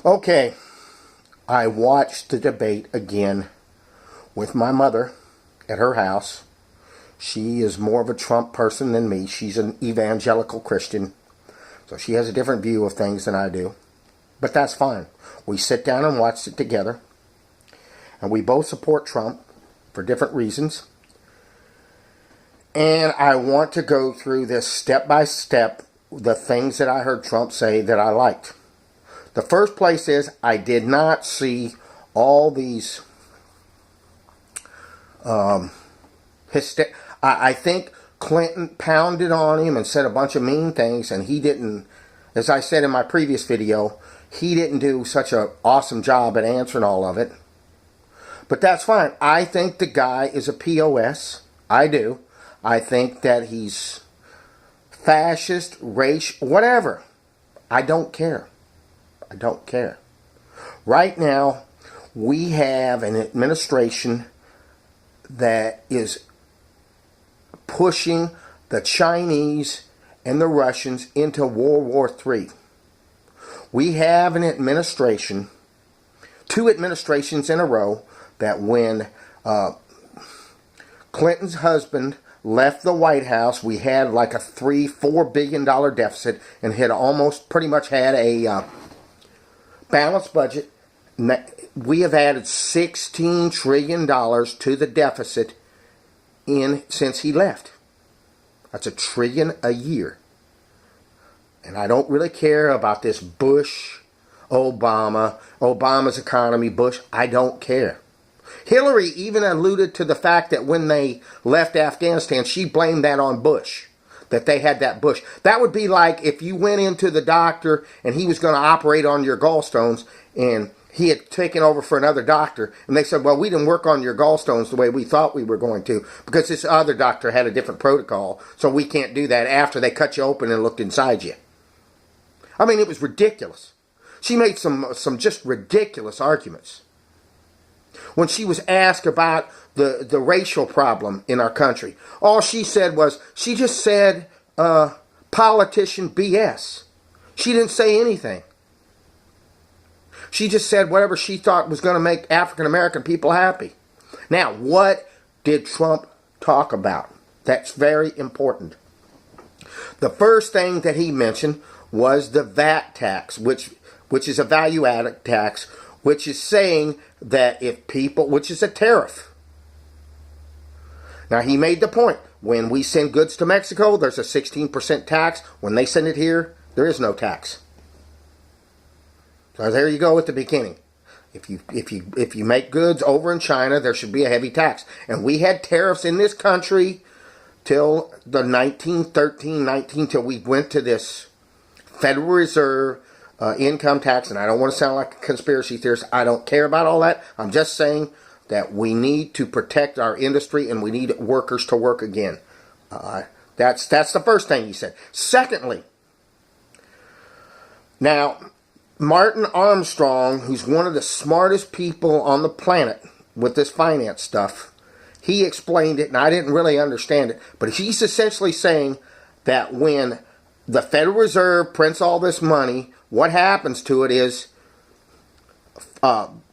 Okay, I watched the debate again with my mother at her house. She is more of a Trump person than me. She's an evangelical Christian, so she has a different view of things than I do. But that's fine. We sit down and watched it together, and we both support Trump for different reasons. And I want to go through this step by step, the things that I heard Trump say that I liked. The first place is I did not see all these I think Clinton pounded on him and said a bunch of mean things, and he didn't, as I said in my previous video, he didn't do such an awesome job at answering all of it. But that's fine. I think the guy is a POS. I do. I think that he's fascist, racial, whatever. I don't care. I don't care. Right now, we have an administration that is pushing the Chinese and the Russians into World War III. We have an administration, two administrations in a row, that when Clinton's husband left the White House, we had like a $3-4 billion deficit and had almost pretty much had a balanced budget. We have added $16 trillion to the deficit since he left. That's $1 trillion a year. And I don't really care about this Bush, Obama's economy, Bush. I don't care. Hillary even alluded to the fact that when they left Afghanistan, she blamed that on Bush, that they had that Bush. That would be like if you went into the doctor and he was going to operate on your gallstones and he had taken over for another doctor, and they said, well, we didn't work on your gallstones the way we thought we were going to because this other doctor had a different protocol, so we can't do that after they cut you open and looked inside you. I mean, it was ridiculous. She made some just ridiculous arguments. When she was asked about the racial problem in our country, all she said was, she just said politician BS. She didn't say anything. She just said whatever she thought was going to make African American people happy. Now, what did Trump talk about? That's very important. The first thing that he mentioned was the VAT tax, which is a value-added tax, which is saying that if people, which is a tariff. Now, he made the point, when we send goods to Mexico, there's a 16% tax. When they send it here, there is no tax. So there you go at the beginning. If you make goods over in China, there should be a heavy tax. And we had tariffs in this country till the 1913, till we went to this Federal Reserve income tax. And I don't want to sound like a conspiracy theorist. I don't care about all that. I'm just saying that we need to protect our industry and we need workers to work again. That's the first thing he said. Secondly, now, Martin Armstrong, who's one of the smartest people on the planet with this finance stuff, he explained it, and I didn't really understand it, but he's essentially saying that when the Federal Reserve prints all this money, what happens to it is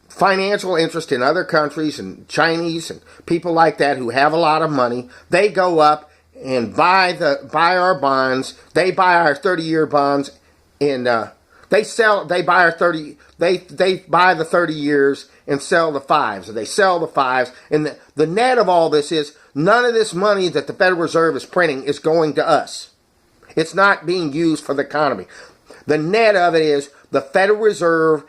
financial interest in other countries and Chinese and people like that who have a lot of money, they go up and buy our bonds. They buy our 30-year bonds, and they buy the 30 years and sell the 5s. Or they sell the 5s. And the net of all this is none of this money that the Federal Reserve is printing is going to us. It's not being used for the economy. The net of it is the Federal Reserve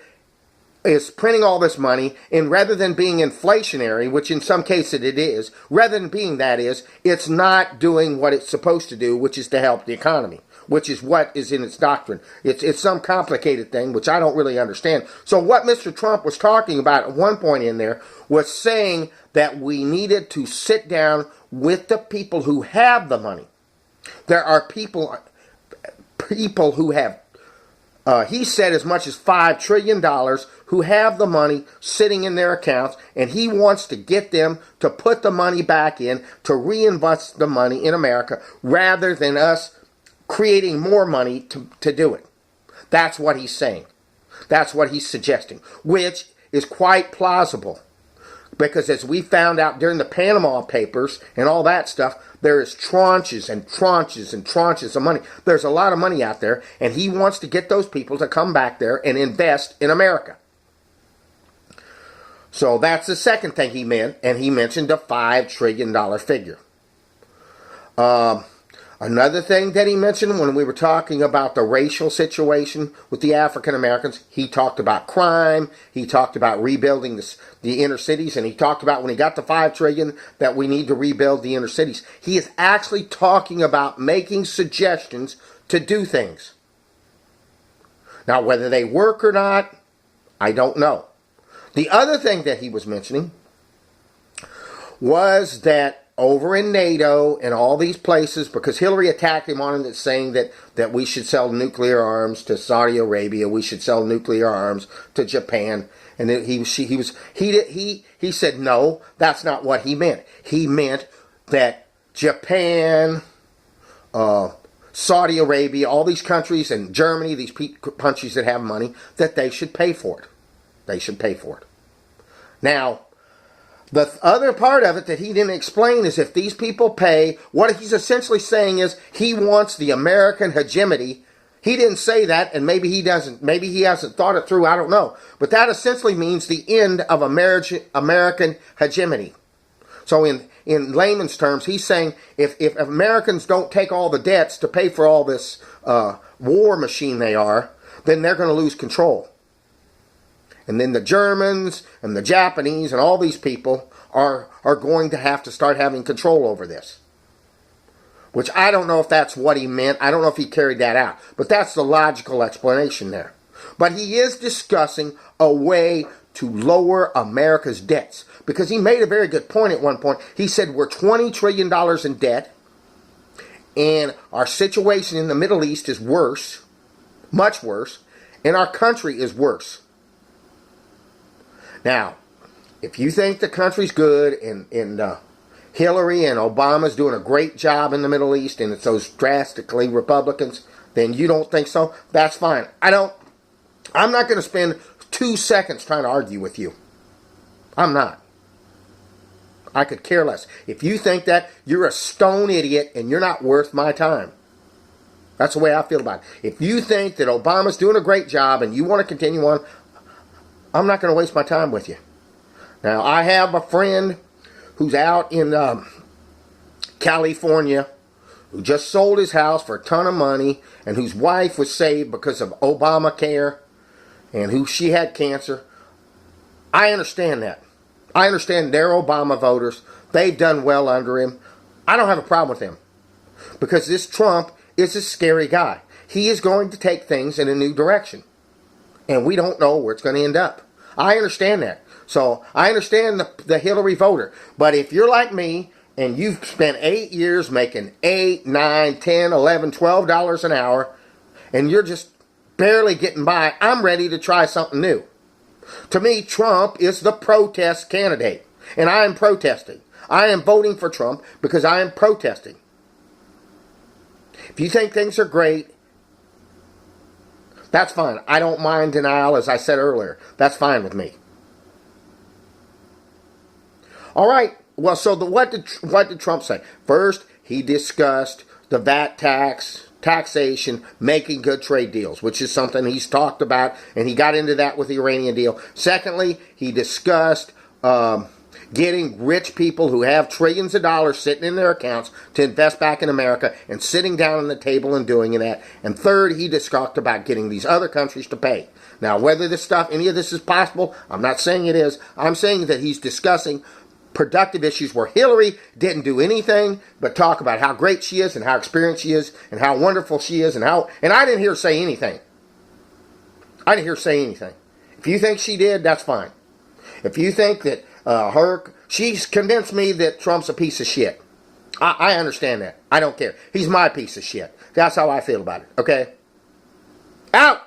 is printing all this money, and rather than being inflationary, which in some cases it is, rather than being that is, it's not doing what it's supposed to do, which is to help the economy, which is what is in its doctrine. It's some complicated thing, which I don't really understand. So what Mr. Trump was talking about at one point in there was saying that we needed to sit down with the people who have the money. There are people who have, he said, as much as $5 trillion who have the money sitting in their accounts, and he wants to get them to put the money back in, to reinvest the money in America, rather than us creating more money to do it. That's what he's saying. That's what he's suggesting, which is quite plausible. Because as we found out during the Panama Papers and all that stuff, there is tranches and tranches and tranches of money. There's a lot of money out there, and he wants to get those people to come back there and invest in America. So that's the second thing he meant, and he mentioned a $5 trillion figure. Another thing that he mentioned when we were talking about the racial situation with the African Americans, he talked about crime, he talked about rebuilding the inner cities, and he talked about when he got to $5 trillion that we need to rebuild the inner cities. He is actually talking about making suggestions to do things. Now, whether they work or not, I don't know. The other thing that he was mentioning was that over in NATO and all these places, because Hillary attacked him on it, saying that we should sell nuclear arms to Saudi Arabia, we should sell nuclear arms to Japan, and he said no, that's not what he meant. He meant that Japan, Saudi Arabia, all these countries, and Germany, these countries that have money, that they should pay for it. They should pay for it. Now, the other part of it that he didn't explain is if these people pay, what he's essentially saying is he wants the American hegemony. He didn't say that, and maybe he doesn't. Maybe he hasn't thought it through. I don't know. But that essentially means the end of American hegemony. So in layman's terms, he's saying if Americans don't take all the debts to pay for all this war machine they are, then they're going to lose control. And then the Germans and the Japanese and all these people are going to have to start having control over this. Which I don't know if that's what he meant. I don't know if he carried that out. But that's the logical explanation there. But he is discussing a way to lower America's debts. Because he made a very good point at one point. He said we're $20 trillion in debt. And our situation in the Middle East is worse. Much worse. And our country is worse. Now, if you think the country's good and Hillary and Obama's doing a great job in the Middle East and it's those drastically Republicans, then you don't think so, that's fine. I'm not going to spend 2 seconds trying to argue with you. I'm not. I could care less. If you think that, you're a stone idiot and you're not worth my time. That's the way I feel about it. If you think that Obama's doing a great job and you want to continue on, I'm not going to waste my time with you. Now, I have a friend who's out in California who just sold his house for a ton of money and whose wife was saved because of Obamacare and who she had cancer. I understand that. I understand they're Obama voters. They've done well under him. I don't have a problem with him because this Trump is a scary guy. He is going to take things in a new direction. And we don't know where it's going to end up. I understand that. So I understand the Hillary voter. But if you're like me and you've spent 8 years making $8, $9, $10, $11, $12 an hour and you're just barely getting by, I'm ready to try something new. To me, Trump is the protest candidate. And I am protesting. I am voting for Trump because I am protesting. If you think things are great, that's fine. I don't mind denial, as I said earlier. That's fine with me. All right. Well, so what did Trump say? First, he discussed the VAT taxation, making good trade deals, which is something he's talked about, and he got into that with the Iranian deal. Secondly, he discussed getting rich people who have trillions of dollars sitting in their accounts to invest back in America and sitting down on the table and doing that. And third, he discussed about getting these other countries to pay. Now, whether any of this is possible, I'm not saying it is. I'm saying that he's discussing productive issues where Hillary didn't do anything but talk about how great she is and how experienced she is and how wonderful she is and I didn't hear her say anything. I didn't hear her say anything. If you think she did, that's fine. If you think that she's convinced me that Trump's a piece of shit. I understand that. I don't care. He's my piece of shit. That's how I feel about it. Okay? Out!